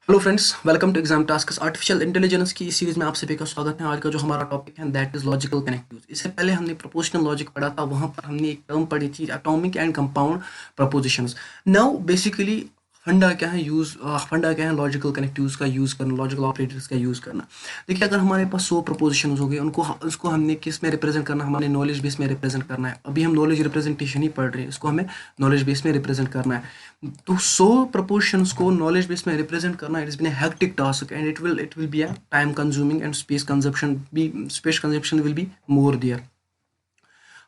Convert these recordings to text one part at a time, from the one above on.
Hello friends, welcome to exam tasks. Artificial intelligence की इस series में आप सभी का स्वागत है। आज का जो हमारा टॉपिक है दैट इज लॉजिकल कनेक्टिव्स। इससे पहले हमने प्रोपोजिशनल लॉजिक पढ़ा था, वहां पर हमने एक टर्म पढ़ी थी atomic and compound propositions. Now basically फंडा क्या है लॉजिकल कनेक्टिव्स का यूज़ करना, लॉजिकल ऑपरेटर्स का यूज़ करना। देखिए, अगर हमारे पास 100 प्रपोजिशंस हो गए, उसको हमने किस में रिप्रेजेंट करना, हमारे नॉलेज बेस में रिप्रेजेंट करना है। अभी हम नॉलेज रिप्रेजेंटेशन ही पढ़ रहे हैं, इसको हमें नॉलेज बेस में रिप्रेजेंट करना है। तो 100 प्रपोर्शंस को नॉलेज बेस में रिप्रेजेंट करना it is been a hectic task and it will be a time consuming and space consumption will be more there.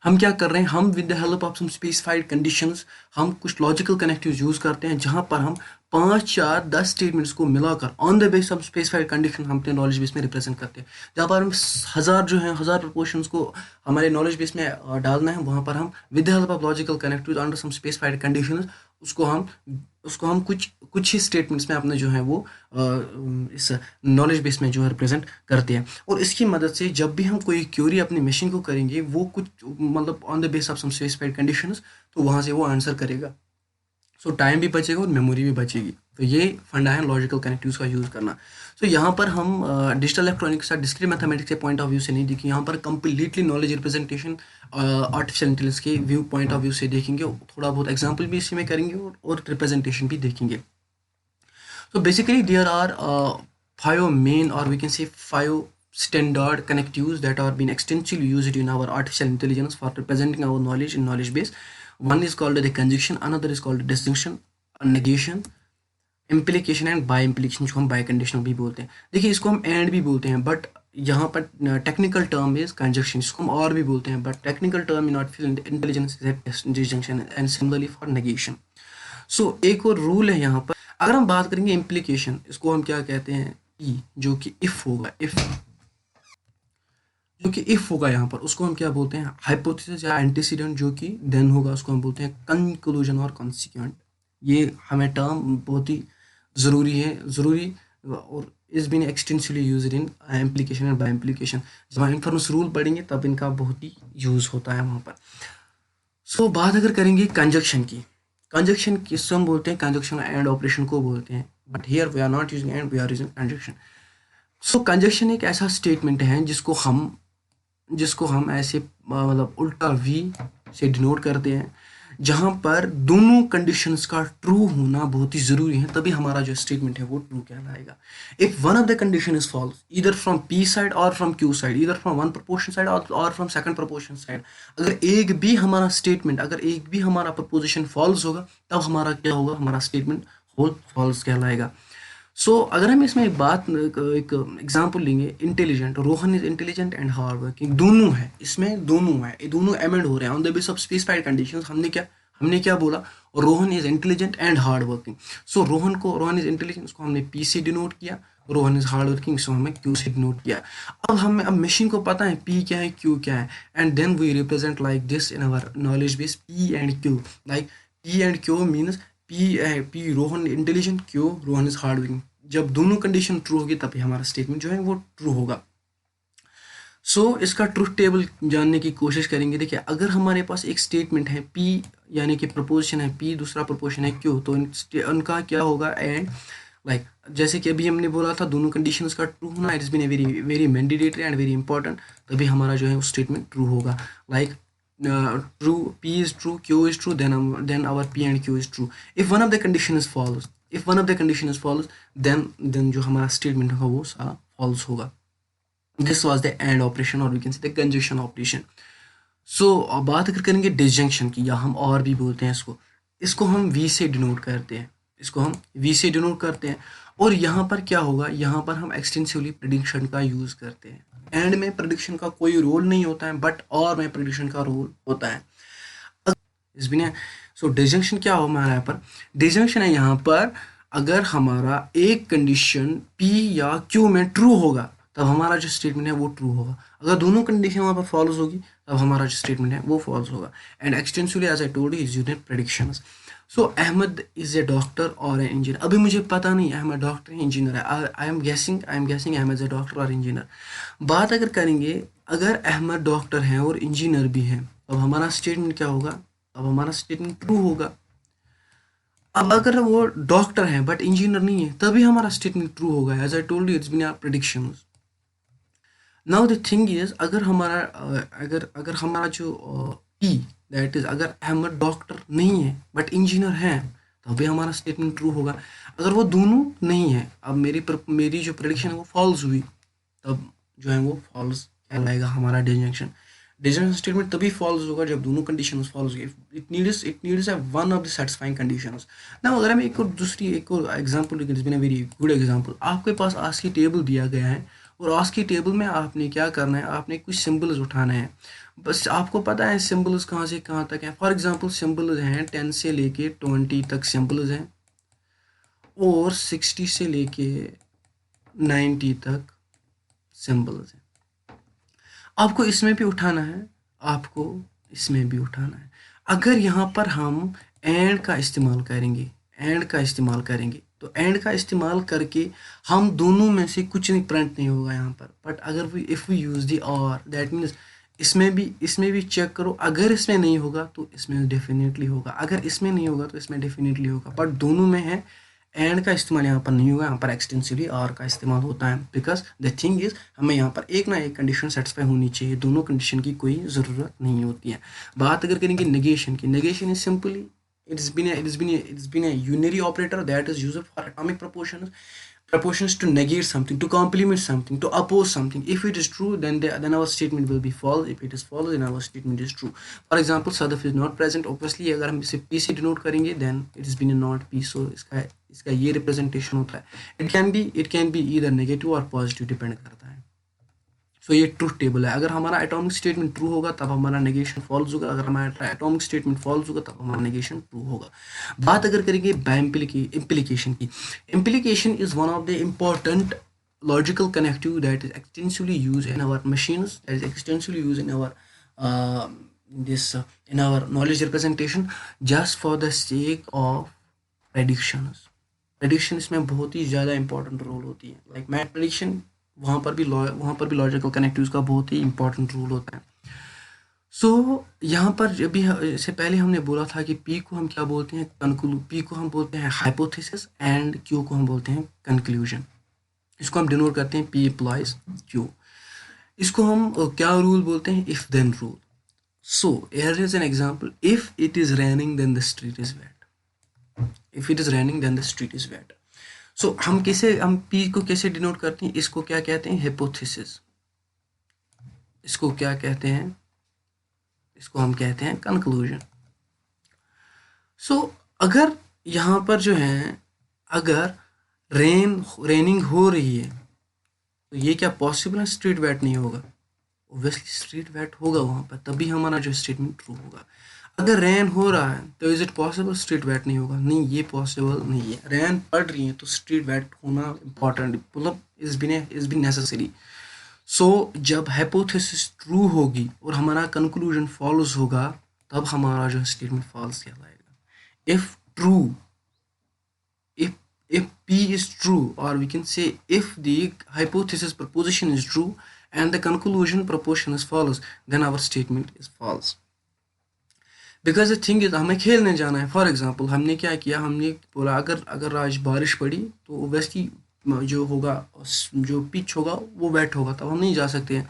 हम क्या कर रहे हैं, हम with the help of some specified conditions हम कुछ लॉजिकल कनेक्टिव्स यूज करते हैं, जहां पर हम 5 4 10 स्टेटमेंट्स को मिलाकर on the base of specified condition हम अपने नॉलेज बेस में रिप्रेजेंट करते हैं। जहाँ पर हम हजार जो है हजार प्रपोर्शंस को हमारे नॉलेज बेस में डालना है, वहां पर हम with the help of logical connectives under some specified conditions उसको हम उसको हम कुछ कुछ ही स्टेटमेंट्स में अपने जो है वो इस नॉलेज बेस में जो है रिप्रेजेंट करते हैं। और इसकी मदद से जब भी हम कोई क्यूरी अपनी मशीन को करेंगे, वो कुछ मतलब on the base of some specified conditions, तो वहाँ से वो आंसर करेगा। सो टाइम भी बचेगा और मेमोरी भी बचेगी। तो ये फंडा है लॉजिकल कनेक्टिव्स का यूज़ करना। सो यहाँ पर हम डिजिटल इलेक्ट्रॉनिक्स या डिस्क्रीट मैथमेटिक्स के पॉइंट ऑफ व्यू से नहीं देखेंगे, यहाँ पर completely knowledge representation artificial intelligence के पॉइंट ऑफ व्यू से देखेंगे। थोड़ा बहुत एग्जाम्पल भी इसी में करेंगे और रिप्रेजेंटेशन भी देखेंगे। So basically, there are five main, or we can say five standard connectives that are being extensively used in our artificial intelligence for representing our knowledge in knowledge base. One is called the conjunction, another is called distinction, negation, implication and by implication, जिसको हम by conditional भी बोलते हैं। देखिए, इसको हम and भी बोलते हैं, बट यहाँ पर टेक्निकल टर्म इज कंजक्शन, इसको हम और भी बोलते हैं, but technical term in artificial intelligence is distinction and similarly for negation. So एक और रूल है यहाँ पर। अगर हम बात करेंगे इम्प्लीकेशन, इसको हम क्या कहते हैं, ई, जो कि इफ होगा, इफ होगा यहाँ पर, उसको हम क्या बोलते हैं, हाइपोथेसिस या एंटीसीडेंट, जो कि देन होगा, उसको हम बोलते हैं कंक्लूजन और कॉन्सिक्वेंट। ये हमें टर्म बहुत ही ज़रूरी और is been extensively used in implication and by implication. जब हम इन्फॉर्मेशन रूल पढ़ेंगे तब इनका बहुत ही यूज़ होता है वहाँ पर। सो बात अगर करेंगे कंजक्शन की, कंजक्शन किसको हम बोलते हैं, कंजक्शन एंड ऑपरेशन को बोलते हैं, but here we are not using and, we are using conjunction. So conjunction एक ऐसा स्टेटमेंट है जिसको हम ऐसे मतलब उल्टा वी से डिनोट करते हैं, जहां पर दोनों कंडीशंस का ट्रू होना बहुत ही जरूरी है, तभी हमारा जो स्टेटमेंट है वो ट्रू कहलाएगा। If one of the condition is false either from P side और from Q side, either from one proportion side और फ्रॉम सेकंड प्रोपोर्शन साइड, अगर एक भी हमारा प्रपोजिशन फॉल्स होगा, तब हमारा क्या होगा, हमारा स्टेटमेंट होल फॉल्स कहलाएगा। अगर हम इसमें एक एग्जांपल लेंगे, intelligent, Rohan is intelligent and hard working, दोनों है, इसमें दोनों है, ये दोनों एमेंड हो रहे हैं on the base of specified conditions. हमने क्या बोला, Rohan is intelligent and hard working. Rohan is intelligent, उसको हमने पी से डिनोट किया, रोहन इज हार्ड वर्किंग, इसको हमने क्यू से डिनोट किया। अब मशीन को पता है पी क्या है, क्यू क्या है, and then we represent like this in our knowledge base, P and Q. Like P and Q means P Rohan intelligent, Q Rohan is hard working. जब दोनों कंडीशन ट्रू होगी तभी हमारा स्टेटमेंट जो है वो ट्रू होगा। इसका ट्रुथ टेबल जानने की कोशिश करेंगे। देखिए, अगर हमारे पास एक स्टेटमेंट है पी, यानी कि प्रपोजिशन है पी, दूसरा प्रपोजिशन है क्यू, तो उनका क्या होगा, एंड जैसे कि अभी हमने बोला था, दोनों कंडीशंस का ट्रू होना it is been very very mandatory and very important, तभी हमारा जो है वो स्टेटमेंट ट्रू होगा। Like true, P is true, Q is true, then our P and Q is true. If one of the condition is false then जो हमारा statement होगा वो सारा फॉल्स होगा। This was the and operation, और we can say the conjunction operation. बात अगर करेंगे डिसजंक्शन की, या हम और भी बोलते हैं इसको हम वी से डिनोट करते हैं। और यहाँ पर क्या होगा, यहाँ पर हम एक्सटेंसिवली प्रेडिक्शन का यूज करते हैं। एंड में प्रेडिक्शन का कोई रोल नहीं होता है, बट और में प्रेडिक्शन का रोल होता है। डिसजंक्शन क्या हो हमारा यहाँ पर, डिसजंक्शन है यहाँ पर, अगर हमारा एक कंडीशन पी या क्यू में ट्रू होगा, तब हमारा जो स्टेटमेंट है वो ट्रू होगा। अगर दोनों कंडीशन वहाँ पर फॉल्स होगी, तब हमारा जो स्टेटमेंट है वो फॉल्स होगा। And extensively as I told you is unit predictions. Ahmed is a doctor और ए इंजीनियर। अभी मुझे पता नहीं अहमद डॉक्टर है इंजीनियर है, I am guessing Ahmed is a doctor और इंजीनियर। बात अगर करेंगे, अगर अहमद डॉक्टर है और इंजीनियर भी है, तब हमारा स्टेटमेंट क्या होगा, अब हमारा स्टेटमेंट ट्रू होगा। अब अगर वो डॉक्टर है बट इंजीनियर नहीं है, तभी हमारा स्टेटमेंट ट्रू होगा। As I told you, it's been our predictions. Now the thing is, अगर हमारा अगर हमारा जो पी, दैट इज, अगर अहमद डॉक्टर नहीं है बट इंजीनियर है, तभी हमारा स्टेटमेंट ट्रू होगा। अगर वो दोनों नहीं है, अब मेरी जो प्रेडिक्शन है वो फॉल्स हुई, तब जो है वो फॉल्स कहलाएगा हमारा डिजंक्शन। डिजंक्शन स्टेटमेंट तभी फॉल्स होगा जब दोनों कंडीशंस फॉल्स होगी। It needs one of the satisfying conditions. ना अगर हम एक और example, it's been a very good example. आपके पास आज की टेबल दिया गया है, और आज की टेबल में आपने क्या करना है, आपने कुछ सिंबल्स उठाना है। बस आपको पता है सिंबल्स कहाँ से कहाँ तक हैं। फॉर एग्जांपल सिंबल्स हैं 10 से लेके 20 तक सिंबल्स हैं, और 60 से लेके 90 तक सिंबल्स हैं। आपको इसमें भी उठाना है, आपको इसमें भी उठाना है। अगर यहाँ पर हम एंड का इस्तेमाल करेंगे, तो एंड का इस्तेमाल करके हम दोनों में से कुछ नहीं प्रिंट नहीं होगा यहाँ पर। बट अगर we if we use the और, दैट मीन्स इसमें भी चेक करो। अगर इसमें नहीं होगा तो इसमें डेफिनेटली होगा, अगर इसमें नहीं होगा तो इसमें डेफिनेटली होगा। बट दोनों में है, एंड का इस्तेमाल यहाँ पर नहीं होगा, यहाँ पर एक्सटेंसिवली आर का इस्तेमाल होता है। बिकॉज द थिंग इज, हमें यहाँ पर एक ना एक कंडीशन सेटिस्फाई होनी चाहिए, दोनों कंडीशन की कोई ज़रूरत नहीं होती है। बात अगर करेंगे नेगेशन की, negation is simply it's been a unary operator that is used for atomic proportions to negate something, to complement something, to oppose something. If it is true, then our statement will be false. If it is false, then our statement is true. For example, Sadaf is not present. Obviously अगर हम इसे P से denote करेंगे, then it has been a not P. So इसका ये representation होता है। It can be either negative or positive, depend करता है। सो ये ट्रूथ टेबल है। अगर हमारा एटॉमिक स्टेटमेंट ट्रू होगा तब हमारा नेगेशन फॉल्स होगा, अगर हमारा एटॉमिक स्टेटमेंट फॉल्स होगा तब हमारा नेगेशन ट्रू होगा। बात अगर करेंगे इम्प्लीकेशन की, implication is one of the important logical connective that is extensively used in our machines, that is extensively used in our in our knowledge representation, just for the sake of predictions. Prediction इसमें बहुत ही ज़्यादा important role होती है। Like math prediction, वहाँ पर भी logical connectives का बहुत ही इंपॉर्टेंट रोल होता है। सो यहाँ पर जब भी इससे पहले हमने बोला था कि पी को हम क्या बोलते हैं, पी को हम बोलते हैं हाइपोथेसिस, एंड क्यू को हम बोलते हैं कंक्लूजन। इसको हम डिनोट करते हैं पी इम्प्लॉइज क्यू। इसको हम क्या रूल बोलते हैं, if then rule. So here is an example, if it is raining then the street is wet. If it is raining then the street is wet. So हम P को कैसे denote करते हैं, इसको क्या कहते हैं, हाइपोथेसिस। इसको क्या कहते हैं, इसको हम कहते हैं कंक्लूजन। सो अगर यहाँ पर जो है, अगर रेनिंग हो रही है, तो ये क्या पॉसिबल है स्ट्रीट वेट नहीं होगा? ऑब्वियसली स्ट्रीट वेट होगा वहाँ पर, तभी हमारा जो स्टेटमेंट ट्रू होगा। अगर रेन हो रहा है तो is it possible street wet नहीं होगा? नहीं, ये पॉसिबल नहीं है। रेन पड़ रही है तो स्ट्रीट वेट होना इम्पॉर्टेंट, मतलब इज बीन नेसेसरी। सो जब हाइपोथेसिस ट्रू होगी और हमारा कंक्लूजन फॉल्स होगा, तब हमारा जो स्टेटमेंट फॉल्स कहलाएगा। If true, if P is true, or we can say if the hypothesis proposition is true and the conclusion proposition is false, then our statement is false. Because the thing is, हमें खेलने जाना है। For example हमने क्या किया, हमने बोला अगर आज बारिश पड़ी तो ओबियसली जो होगा, जो पिच होगा वो वेट होगा, तब हम नहीं जा सकते हैं।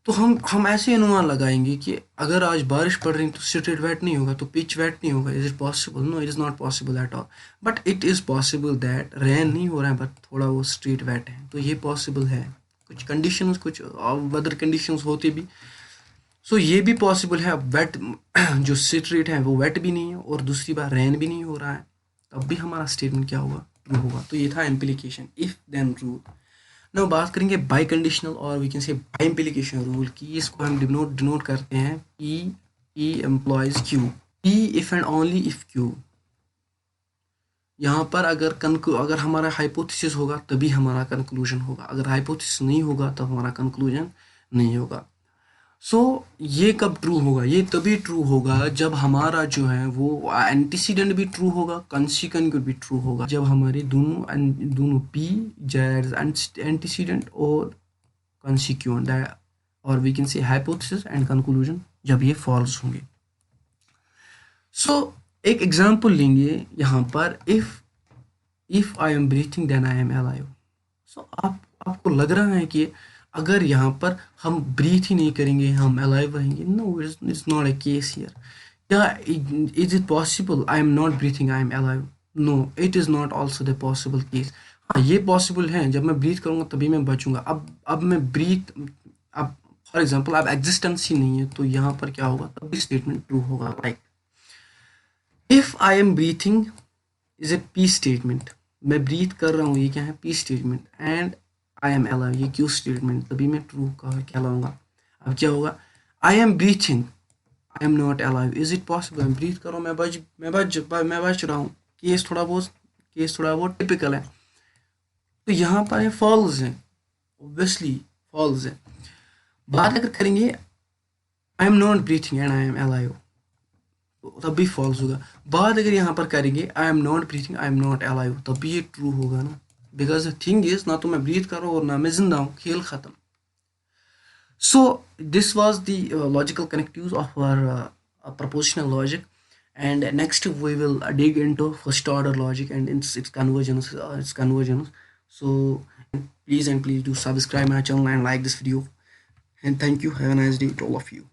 तो हम ऐसे अनुमान लगाएंगे कि अगर आज बारिश पड़ रही है तो स्ट्रीट वेट नहीं होगा, तो पिच वेट नहीं होगा। Is it possible? No, it is not possible at all. But it is possible that rain नहीं हो रहा है बट थोड़ा वो स्ट्रीट वेट है, तो ये पॉसिबल है। कुछ कंडीशंस, कुछ वेदर कंडीशंस होती भी, सो ये भी पॉसिबल है। वेट जो स्ट्रीट है वो वेट भी नहीं है, और दूसरी बार रेन भी नहीं हो रहा है, तब भी हमारा स्टेटमेंट क्या होगा, ट्रू होगा। तो ये था इम्प्लीकेशन, इफ देन रूल। ना बात करेंगे बाई कंडीशनल और we can say by implication rule की। इसको हम डिनोट करते हैं P employs Q. P if and only if Q. यहाँ पर अगर हमारा हाइपोथेसिस होगा तभी हमारा कंक्लूजन होगा, अगर हाइपोथेसिस नहीं होगा तब हमारा कंक्लूजन नहीं होगा। सो ये कब ट्रू होगा? ये तभी ट्रू होगा जब हमारा जो है वो एंटीसीडेंट भी ट्रू होगा, कंसीक्वेंट भी ट्रू होगा। जब हमारे दोनों पी एंटीसीडेंट और कंसीक्वेंट, और we can say hypothesis and conclusion, जब ये फॉल्स होंगे। सो एक एग्जांपल लेंगे यहाँ पर, if I am breathing then I am alive. So आपको लग रहा है कि अगर यहाँ पर हम ब्रीथ ही नहीं करेंगे हम अलाइव रहेंगे? No, it's not a case here. क्या is it possible I am not breathing I am alive? No, it is not also the possible case. हाँ, ये पॉसिबल है, जब मैं ब्रीथ करूँगा तभी मैं बचूंगा। अब मैं ब्रीथ, अब फॉर एग्जाम्पल अब एग्जिस्टेंस ही नहीं है, तो यहाँ पर क्या होगा, तभी स्टेटमेंट ट्रू होगा। Like if I am breathing is a P's statement, मैं ब्रीथ कर रहा हूँ, ये क्या है, P's statement. And I am alive, ये क्यू स्टेटमेंट, तभी मैं ट्रू का कहलाऊंगा। अब क्या होगा, I am breathing I am not alive, is it possible? मैं ब्रीथ कर रहा हूँ, मैं बच रहा हूँ। केस थोड़ा बहुत टिपिकल है, तो यहाँ पर फॉल्स है, ऑब्वियसली फॉल्स है। बात अगर करेंगे आई am not breathing and I am alive, तब भी फॉल्स होगा। बात अगर यहाँ पर करेंगे आई am not breathing I am not alive, तब भी ये ट्रू होगा ना, बिकॉज द थिंग इज, ना तो मैं ब्रीथ कर रहा हूँ और ना मैं जिंदा हूँ, खेल खत्म। So this was the logical connectives of our propositional logic, and next we will dig into first order logic and its conversions. So please do subscribe my channel and like this video, and thank you, have a nice day to all of you.